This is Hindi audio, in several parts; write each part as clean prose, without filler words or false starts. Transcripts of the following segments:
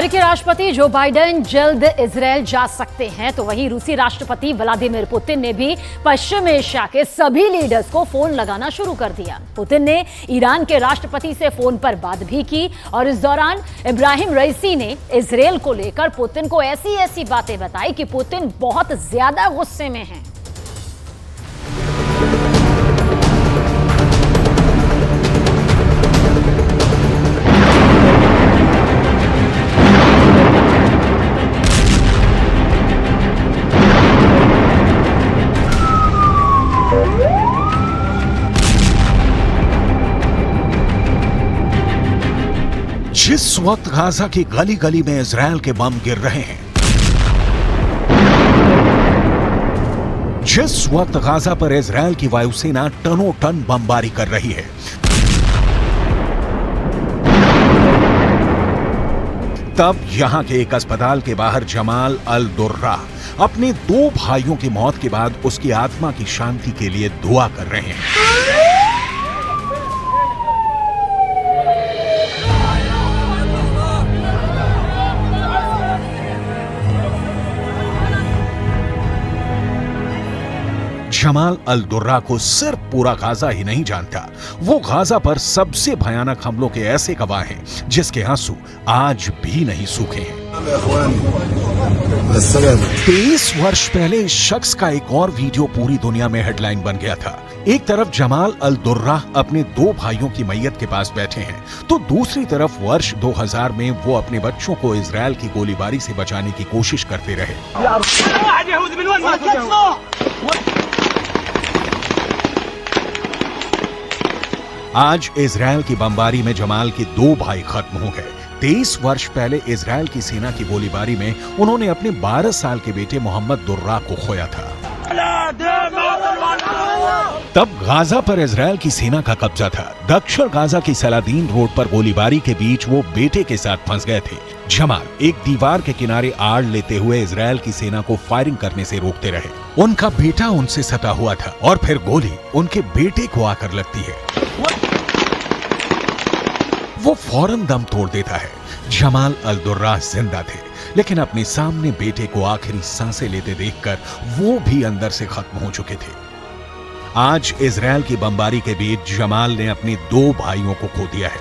अमेरिकी राष्ट्रपति जो बाइडेन जल्द इजरायल जा सकते हैं, तो वहीं रूसी राष्ट्रपति व्लादिमीर पुतिन ने भी पश्चिम एशिया के सभी लीडर्स को फोन लगाना शुरू कर दिया। पुतिन ने ईरान के राष्ट्रपति से फोन पर बात भी की और इस दौरान इब्राहिम रईसी ने इजरायल को लेकर पुतिन को ऐसी बातें बताई कि पुतिन बहुत ज्यादा गुस्से में हैं। जिस वक्त गाजा की गली गली में इजरायल के बम गिर रहे हैं, जिस वक्त गाजा पर इजरायल की वायुसेना टनों टन बमबारी कर रही है, तब यहां के एक अस्पताल के बाहर जमाल अल दुर्रा अपने 2 भाइयों की मौत के बाद उसकी आत्मा की शांति के लिए दुआ कर रहे हैं। जमाल अल दुर्रा को सिर्फ पूरा गाजा ही नहीं जानता, वो गाजा पर सबसे भयानक हमलों के ऐसे गवाह हैं जिसके आंसू आज भी नहीं सूखे हैं। 23 वर्ष पहले इस शख्स का एक और वीडियो पूरी दुनिया में हेडलाइन बन गया था। एक तरफ जमाल अल दुर्रा अपने 2 भाइयों की मैयत के पास बैठे हैं, तो दूसरी तरफ वर्ष 2000 में वो अपने बच्चों को इजरायल की गोलीबारी से बचाने की कोशिश करते रहे। आज इजरायल की बमबारी में जमाल के 2 भाई खत्म हो गए। 23 वर्ष पहले इजरायल की सेना की गोलीबारी में उन्होंने अपने 12 साल के बेटे मोहम्मद दुर्रा को खोया था। तब गाजा पर इजरायल की सेना का कब्जा था। दक्षिण गाजा की सलादीन रोड पर गोलीबारी के बीच वो बेटे के साथ फंस गए थे। जमाल एक दीवार के किनारे आड़ लेते हुए इजरायल की सेना को फायरिंग करने से रोकते रहे। उनका बेटा उनसे सटा हुआ था और फिर गोली उनके बेटे को आकर लगती है। वो फौरन दम तोड़ देता है। जमाल अल दुर्रा जिंदा थे, लेकिन अपने सामने बेटे को आखिरी सांसें लेते देखकर वो भी अंदर से खत्म हो चुके थे। आज इजरायल की बमबारी के बीच जमाल ने अपने 2 भाइयों को खो दिया है।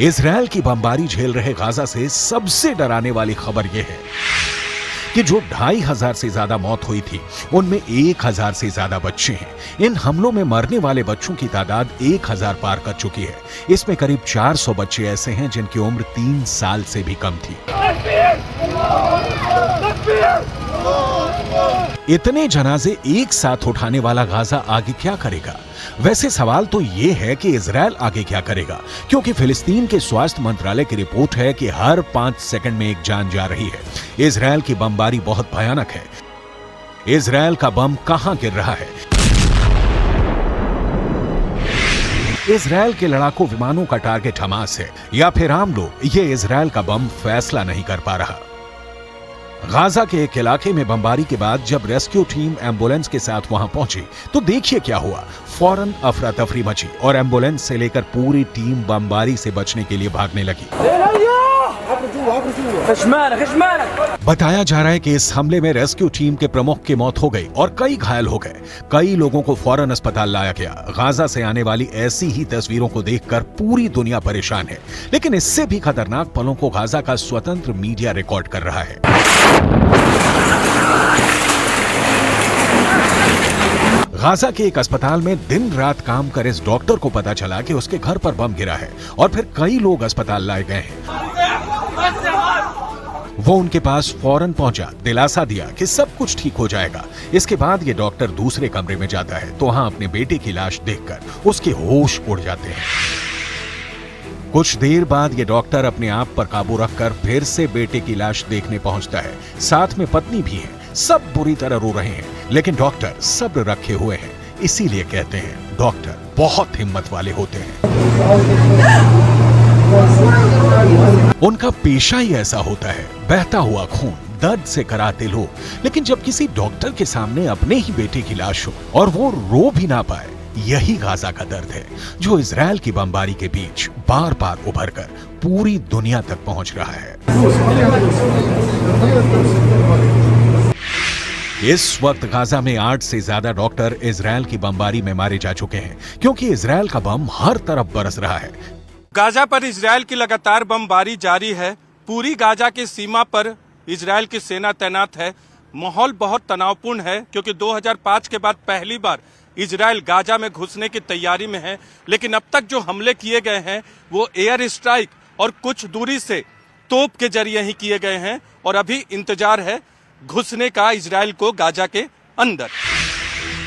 इजरायल की बमबारी झेल रहे गाजा से सबसे डराने वाली खबर यह है कि जो 2500 से ज्यादा मौत हुई थी, उनमें 1000 से ज्यादा बच्चे हैं। इन हमलों में मरने वाले बच्चों की तादाद 1000 पार कर चुकी है। इसमें करीब 400 बच्चे ऐसे हैं जिनकी उम्र 3 साल से भी कम थी। इतने जनाजे एक साथ उठाने वाला गाजा आगे क्या करेगा? वैसे सवाल तो ये है कि इजरायल आगे क्या करेगा, क्योंकि फिलिस्तीन के स्वास्थ्य मंत्रालय की रिपोर्ट है कि हर 5 सेकंड में एक जान जा रही है। इजरायल की बमबारी बहुत भयानक है। इजरायल का बम कहां गिर रहा है? इजरायल के लड़ाकू विमानों का टारगेट हमास है या फिर आम लोग? ये इजरायल का बम फैसला नहीं कर पा रहा। गाजा के एक इलाके में बमबारी के बाद जब रेस्क्यू टीम एम्बुलेंस के साथ वहां पहुंची, तो देखिए क्या हुआ। फौरन अफरा तफरी मची और एम्बुलेंस से लेकर पूरी टीम बमबारी से बचने के लिए भागने लगी। बताया जा रहा है कि इस हमले में रेस्क्यू टीम के प्रमुख की मौत हो गई और कई घायल हो गए। कई लोगों को फौरन अस्पताल लाया गया। गाजा से आने वाली ऐसी ही तस्वीरों को देखकर पूरी दुनिया परेशान है, लेकिन इससे भी खतरनाक पलों को गाजा का स्वतंत्र मीडिया रिकॉर्ड कर रहा है। गाजा के एक अस्पताल में दिन रात काम कर इस डॉक्टर को पता चला कि उसके घर पर बम गिरा है और फिर कई लोग अस्पताल लाए गए हैं। वो उनके पास फौरन पहुंचा, दिलासा दिया कि सब कुछ ठीक हो जाएगा। इसके बाद ये डॉक्टर दूसरे कमरे में जाता है तो वहां अपने बेटे की लाश देखकर उसके होश उड़ जाते हैं। कुछ देर बाद ये डॉक्टर अपने आप पर काबू रखकर फिर से बेटे की लाश देखने पहुंचता है। साथ में पत्नी भी है। सब बुरी तरह रो रहे हैं। लेकिन डॉक्टर सब्र रखे हुए हैं, इसीलिए कहते हैं डॉक्टर बहुत हिम्मत वाले होते हैं। उनका पेशा ही ऐसा होता है, बहता हुआ खून, दर्द से कराते लोग। लेकिन जब किसी डॉक्टर के सामने अपने ही बेटे की लाश हो और वो रो भी ना पाए, यही गाजा का दर्द है जो इजराइल की बमबारी के बीच बार बार उभर कर पूरी दुनिया तक पहुंच रहा है। इस वक्त गाजा में 8 से ज्यादा डॉक्टर इजराइल की बमबारी में मारे जा चुके हैं, क्योंकि इजराइल का बम हर तरफ बरस रहा है। गाजा पर इजराइल की लगातार बमबारी जारी है। पूरी गाजा की सीमा पर इजराइल की सेना तैनात है। माहौल बहुत तनावपूर्ण है, क्योंकि 2005 के बाद पहली बार इजराइल गाजा में घुसने की तैयारी में है। लेकिन अब तक जो हमले किए गए हैं वो एयर स्ट्राइक और कुछ दूरी से तोप के जरिए ही किए गए हैं, और अभी इंतजार है घुसने का इजराइल को गाजा के अंदर।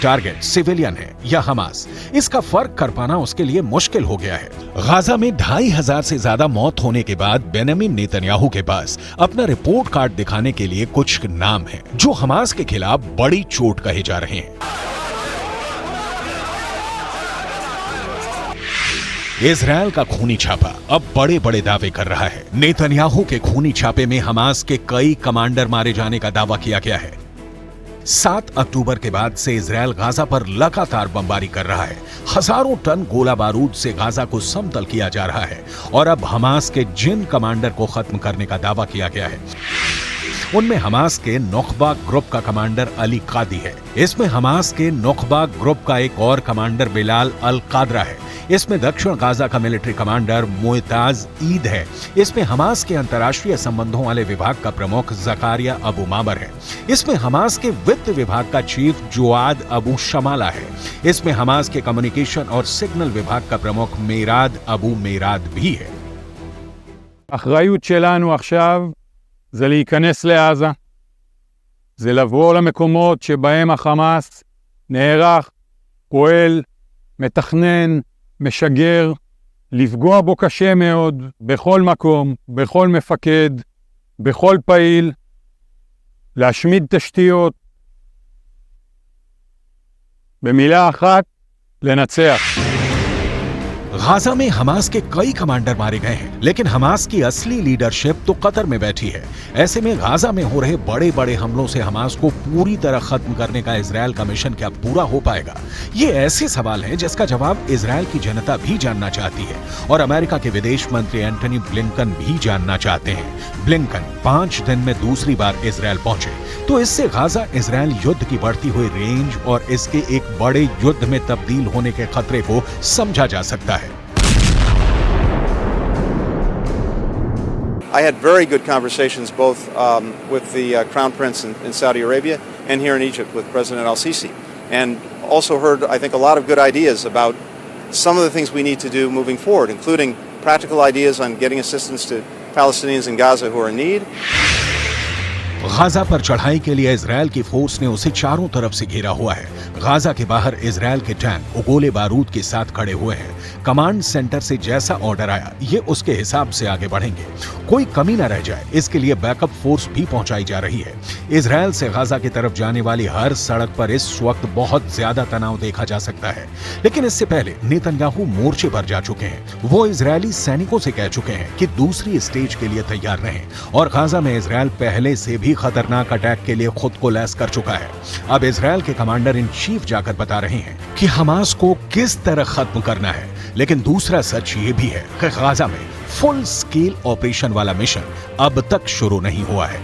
टारगेट सिविलियन है या हमास, इसका फर्क कर पाना उसके लिए मुश्किल हो गया है। गाजा में 2500 से ज्यादा मौत होने के बाद बेंजामिन नेतन्याहू के पास अपना रिपोर्ट कार्ड दिखाने के लिए कुछ नाम हैं, जो हमास के खिलाफ बड़ी चोट कहे जा रहे हैं। इजराइल का खूनी छापा अब बड़े बड़े दावे कर रहा है। नेतन्याहू के खूनी छापे में हमास के कई कमांडर मारे जाने का दावा किया गया है। 7 अक्टूबर के बाद से इजराइल गाजा पर लगातार बमबारी कर रहा है। हजारों टन गोला बारूद से गाजा को समतल किया जा रहा है, और अब हमास के जिन कमांडर को खत्म करने का दावा किया गया है, उनमें हमास के नुखबा ग्रुप का कमांडर अली कादी है। इसमें हमास के नुखबा ग्रुप का एक और कमांडर बिलाल अल कादरा है। इसमें दक्षिण गाजा का मिलिट्री कमांडर मोइताज ईद है। इसमें हमास के अंतर्राष्ट्रीय संबंधों वाले विभाग का प्रमुख जकारिया अबू मामर है। इसमें हमास के वित्त विभाग का चीफ जोआद अबू शमाला है। इसमें हमास के कम्युनिकेशन और सिग्नल विभाग का प्रमुख मेराद अबू मेराद भी है। האחריות שלנו עכשיו זה להיכנס לעזה, זה לבוא למקומות שבהם החמאס נערך, פועל, מתכנן, משגר, לפגוע בו קשה מאוד, בכל מקום, בכל מפקד, בכל פעיל, להשמיד תשתיות, במילה אחת, לנצח. गाजा में हमास के कई कमांडर मारे गए हैं, लेकिन हमास की असली लीडरशिप तो कतर में बैठी है। ऐसे में गाजा में हो रहे बड़े बड़े हमलों से हमास को पूरी तरह खत्म करने का इजराइल का मिशन क्या पूरा हो पाएगा? ये ऐसे सवाल हैं जिसका जवाब इजराइल की जनता भी जानना चाहती है, और अमेरिका के विदेश मंत्री एंटनी ब्लिंकन भी जानना चाहते हैं। ब्लिंकन 5 दिन में दूसरी बार इजराइल पहुंचे, तो इससे गाजा इजराइल युद्ध की बढ़ती हुई रेंज और इसके एक बड़े युद्ध में तब्दील होने के खतरे को समझा जा सकता है। I had very good conversations both with the Crown Prince in Saudi Arabia and here in Egypt with President al-Sisi, and also heard, I think, a lot of good ideas about some of the things we need to do moving forward, including practical ideas on getting assistance to Palestinians in Gaza who are in need. Gaza पर चढ़ाई के लिए इजराइल की फोर्स ने उसे चारों तरफ से घेरा हुआ है। गाजा के बाहर इजराइल के टैंक गोले बारूद के साथ खड़े हुए हैं। कमांड सेंटर से जैसा ऑर्डर आया, ये उसके हिसाब से आगे बढ़ेंगे, कोई कमी न रह जाए, इसके लिए बैकअप फोर्स भी पहुंचाई जा रही है। इजराइल से गाजा की तरफ जाने वाली हर सड़क पर इस वक्त बहुत ज्यादा तनाव देखा जा सकता है। लेकिन इससे पहले नेतन्याहू मोर्चे पर जा चुके हैं। वो इजरायली सैनिकों से कह चुके हैं कि दूसरी स्टेज के लिए तैयार रहें, और गाजा में इजराइल पहले से भी खतरनाक अटैक के लिए खुद को लैस कर चुका है। अब इजराइल के कमांडर इन चीफ जाकर बता रहे हैं कि हमास को किस तरह खत्म करना है। लेकिन दूसरा सच ये भी है कि गाजा में फुल स्केल ऑपरेशन वाला मिशन अब तक शुरू नहीं हुआ है।